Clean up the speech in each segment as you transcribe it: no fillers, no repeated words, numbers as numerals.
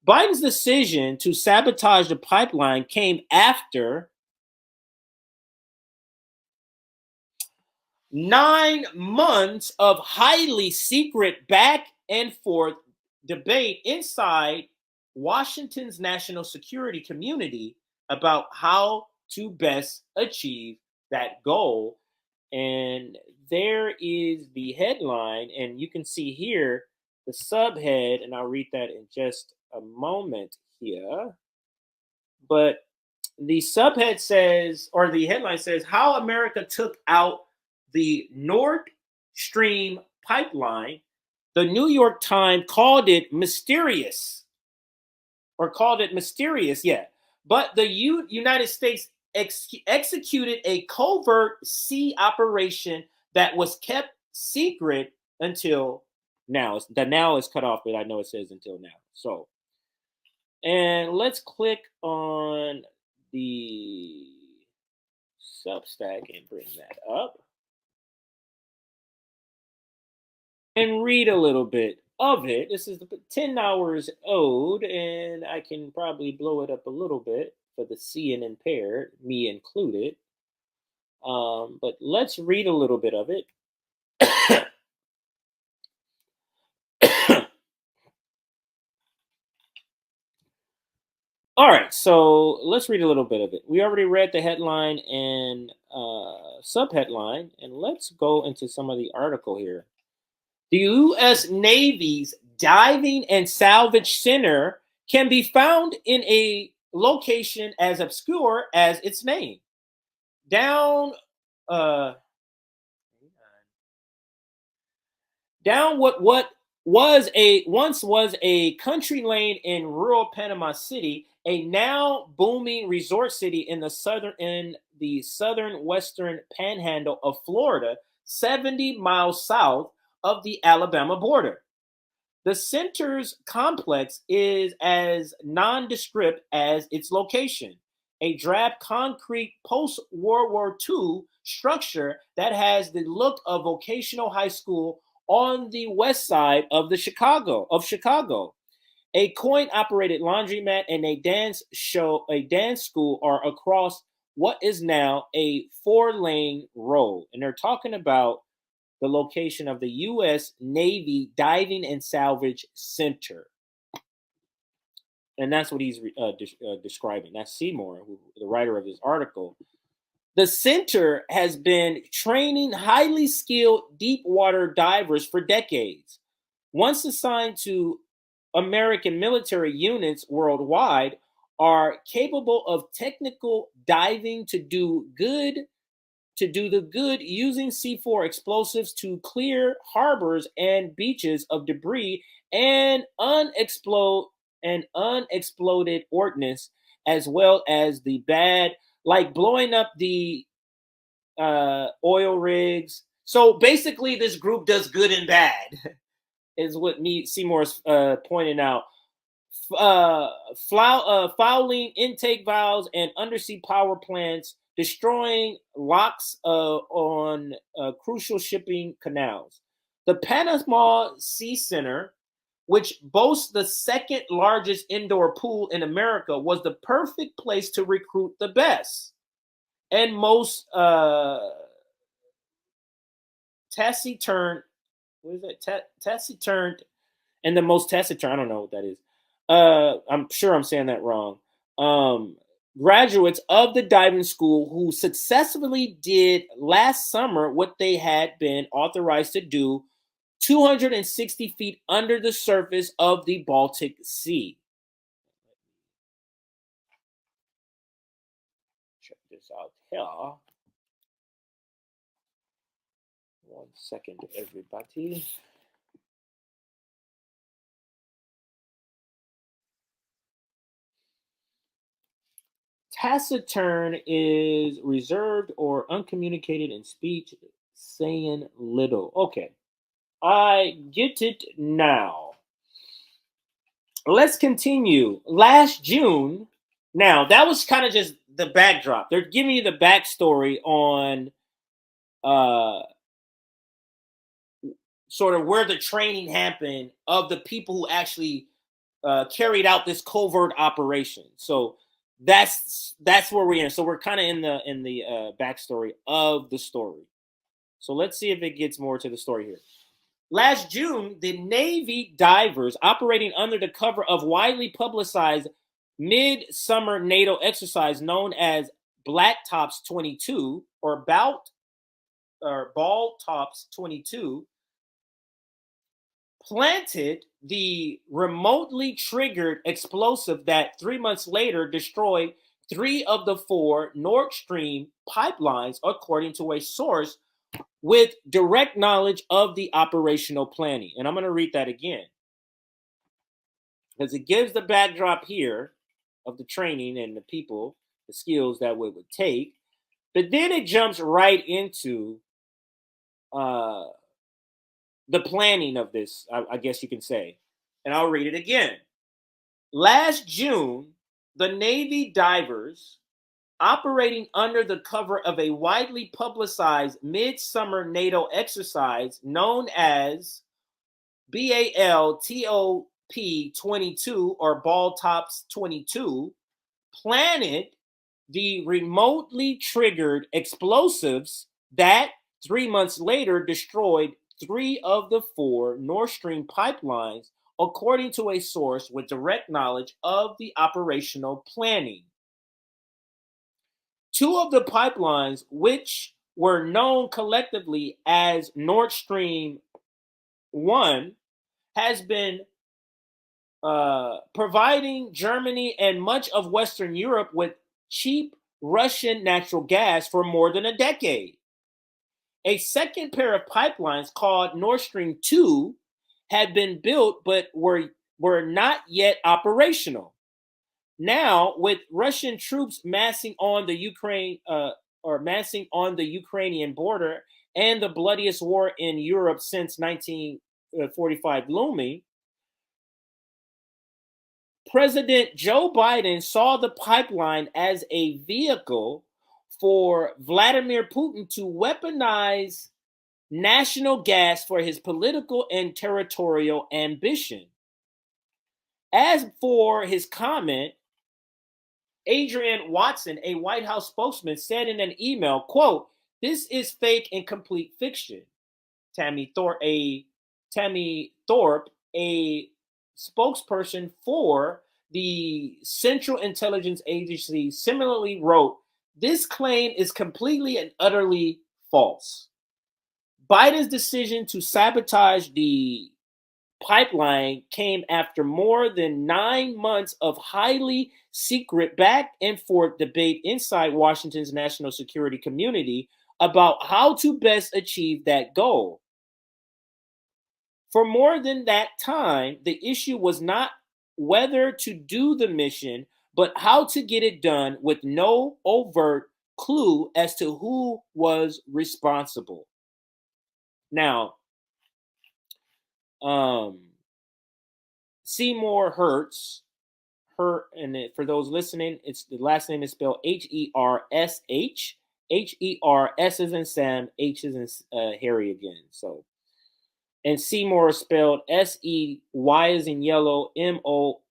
Biden's decision to sabotage the pipeline came after 9 months of highly secret back and forth debate inside Washington's national security community about how to best achieve that goal. And there is the headline, and you can see here the subhead, and I'll read that in just a moment here. But the subhead says, or the headline says, How America Took Out the Nord Stream Pipeline. The New York Times called it mysterious, yeah. But the United States executed a covert sea operation that was kept secret until now. The now is cut off, but I know it says until now. So, and let's click on the Substack and bring that up and read a little bit of it. This is 10 hours old, and I can probably blow it up a little bit for the seeing impaired, me included. But let's read a little bit of it. All right, so let's read a little bit of it. We already read the headline and subheadline, and let's go into some of the article here. The U.S. Navy's Diving and Salvage Center can be found in a location as obscure as its name. Down what was once a country lane in rural Panama City, a now booming resort city in the southern western panhandle of Florida, 70 miles south of the Alabama border. The center's complex is as nondescript as its location, a drab concrete post-World War II structure that has the look of vocational high school on the west side of Chicago. A coin-operated laundromat and a dance school are across what is now a 4-lane road. And they're talking about the location of the U.S. Navy Diving and Salvage Center. And that's what he's describing. That's Seymour, the writer of this article. The center has been training highly skilled deep water divers for decades. Once assigned to American military units worldwide, are capable of technical diving to do the good using C4 explosives to clear harbors and beaches of debris and unexploded ordnance, as well as the bad, like blowing up the oil rigs. So basically, this group does good and bad, is what Seymour's pointing out. Fouling intake valves and undersea power plants, destroying locks on crucial shipping canals. The Panama Sea Center, which boasts the second largest indoor pool in America, was the perfect place to recruit the best and most taciturn. What is that? Taciturn and the most taciturn. I don't know what that is. I'm sure I'm saying that wrong. Graduates of the diving school who successfully did last summer what they had been authorized to do 260 feet under the surface of the Baltic Sea. Check this out here. 1 second, everybody. Taciturn is reserved or uncommunicated in speech, saying little. Okay, I get it now. Let's continue. Last June, now that was kind of just the backdrop. They're giving you the backstory on sort of where the training happened of the people who actually carried out this covert operation. So that's where we're in. So we're kind of in the backstory of the story. So let's see if it gets more to the story here. Last June, the Navy divers operating under the cover of widely publicized mid-summer NATO exercise known as Black Tops 22 or Ball Tops 22 planted the remotely triggered explosive that 3 months later destroyed 3 of the 4 Nord Stream pipelines, according to a source with direct knowledge of the operational planning. And I'm going to read that again because it gives the backdrop here of the training and the people, the skills that it would take. But then it jumps right into the planning of this, I guess you can say. And I'll read it again. Last June, the Navy divers operating under the cover of a widely publicized midsummer NATO exercise known as BALTOP 22 or Ball Tops 22 planted the remotely triggered explosives that 3 months later destroyed 3 of the 4 Nord Stream pipelines, according to a source with direct knowledge of the operational planning. 2 of the pipelines, which were known collectively as Nord Stream 1, has been providing Germany and much of Western Europe with cheap Russian natural gas for more than a decade. A second pair of pipelines called Nord Stream 2 had been built but were not yet operational. Now, with Russian troops massing on the Ukrainian border and the bloodiest war in Europe since 1945 looming, President Joe Biden saw the pipeline as a vehicle for Vladimir Putin to weaponize national gas for his political and territorial ambition. As for his comment, Adrian Watson, a White House spokesman, said in an email, quote, "This is fake and complete fiction." Tammy Thorpe, a spokesperson for the Central Intelligence Agency, similarly wrote, "This claim is completely and utterly false." Biden's decision to sabotage the pipeline came after more than 9 months of highly secret back and forth debate inside Washington's national security community about how to best achieve that goal. For more than that time, the issue was not whether to do the mission, but how to get it done with no overt clue as to who was responsible. Now, Seymour Hersh, and for those listening, it's the last name is spelled Hersh. HERS is in Sam, H is in Harry again. So, and Seymour is spelled SEY as in yellow, MOUR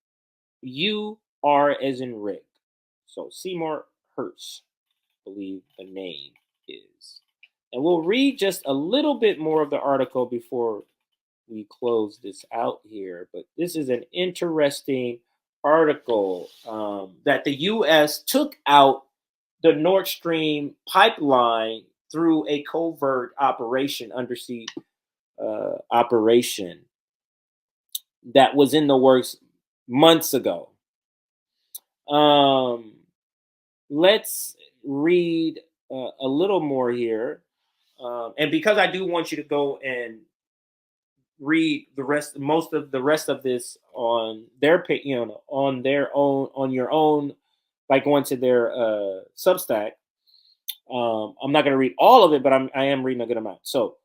as in Rick. So Seymour Hersh, I believe the name is. And we'll read just a little bit more of the article before we close this out here. But this is an interesting article that the U.S. took out the Nord Stream pipeline through a covert operation, undersea operation that was in the works months ago. Let's read a little more here. And because I do want you to go and read most of the rest of this on their, on their own, on your own, by going to their Substack. I'm not going to read all of it, but I am reading a good amount. So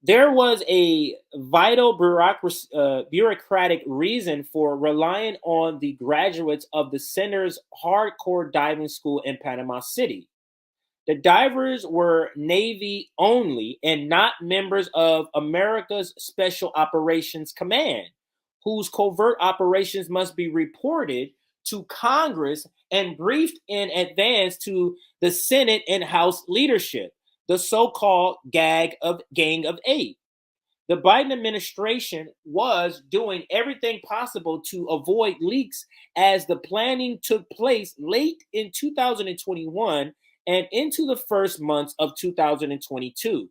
there was a vital bureaucratic reason for relying on the graduates of the center's hardcore diving school in Panama City. The divers were Navy only and not members of America's Special Operations Command, whose covert operations must be reported to Congress and briefed in advance to the Senate and House leadership, the so-called Gang of Eight. The Biden administration was doing everything possible to avoid leaks as the planning took place late in 2021 and into the first months of 2022.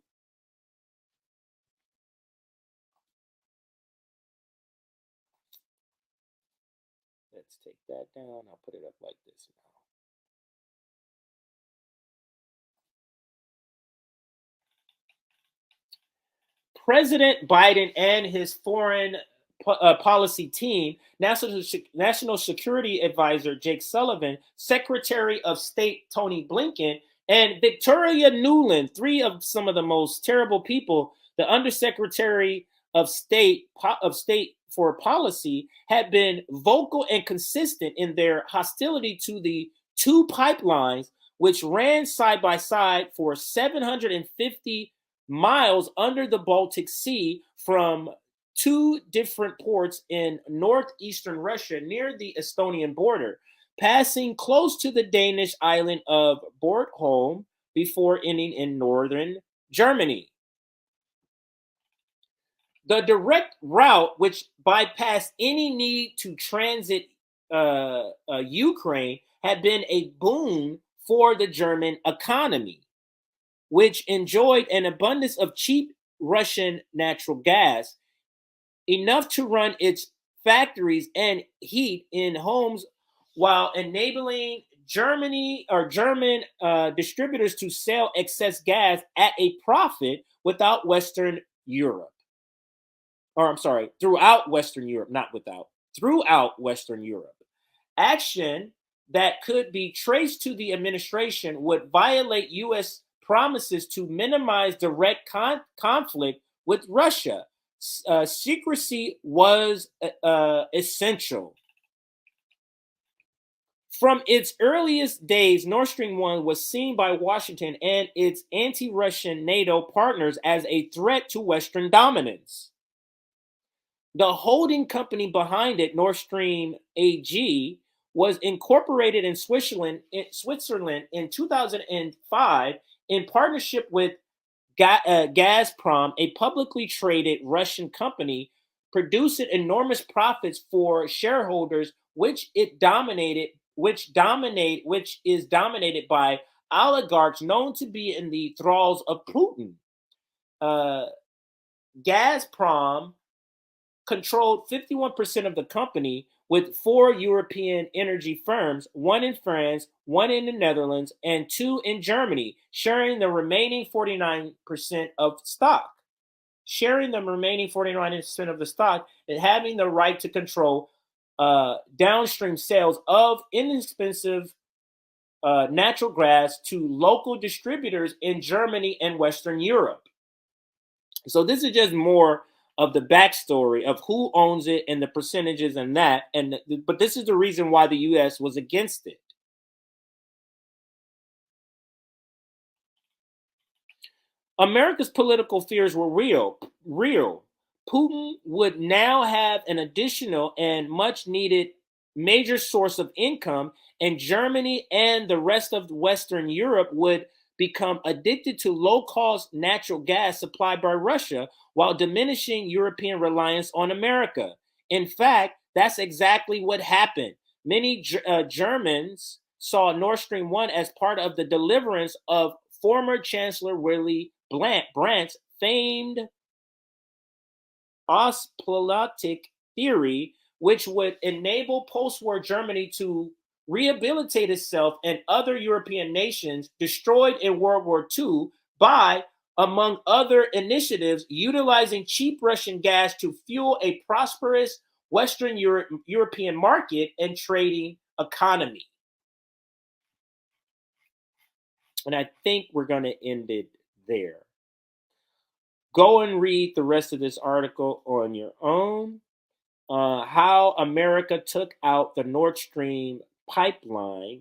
Let's take that down. I'll put it up like this now. President Biden and his foreign policy team, National Security Advisor Jake Sullivan, Secretary of State Tony Blinken, and Victoria Nuland, three of some of the most terrible people, the Undersecretary of State for Policy, had been vocal and consistent in their hostility to the two pipelines, which ran side by side for 750 miles under the Baltic Sea from two different ports in northeastern Russia near the Estonian border, passing close to the Danish island of Bornholm before ending in northern Germany. The direct route, which bypassed any need to transit Ukraine, had been a boon for the German economy, which enjoyed an abundance of cheap Russian natural gas, enough to run its factories and heat in homes, while enabling German distributors to sell excess gas at a profit without Western Europe. Or I'm sorry, throughout Western Europe, not without, throughout Western Europe. Action that could be traced to the administration would violate U.S. promises to minimize direct conflict with Russia. Secrecy was essential. From its earliest days, Nord Stream 1 was seen by Washington and its anti Russian NATO partners as a threat to Western dominance. The holding company behind it, Nord Stream AG, was incorporated in Switzerland in 2005 in partnership with Gazprom, a publicly traded Russian company, producing enormous profits for shareholders, which is dominated by oligarchs known to be in the thralls of Putin. Gazprom controlled 51% of the company, with four European energy firms, one in France, one in the Netherlands, and two in Germany, sharing the remaining 49% of stock. Sharing the remaining 49% of the stock and having the right to control downstream sales of inexpensive natural gas to local distributors in Germany and Western Europe. So this is just more of the backstory of who owns it and the percentages and that. But this is the reason why the U.S. was against it. America's political fears were real. Putin would now have an additional and much needed major source of income, and Germany and the rest of Western Europe would become addicted to low-cost natural gas supplied by Russia while diminishing European reliance on America. In fact, that's exactly what happened. Many Germans saw Nord Stream 1 as part of the deliverance of former Chancellor Willy Brandt's famed Ostpolitik theory, which would enable post-war Germany to rehabilitate itself and other European nations destroyed in World War II by, among other initiatives, utilizing cheap Russian gas to fuel a prosperous Western European market and trading economy. And I think we're going to end it there. Go and read the rest of this article on your own. How America took out the Nord Stream pipeline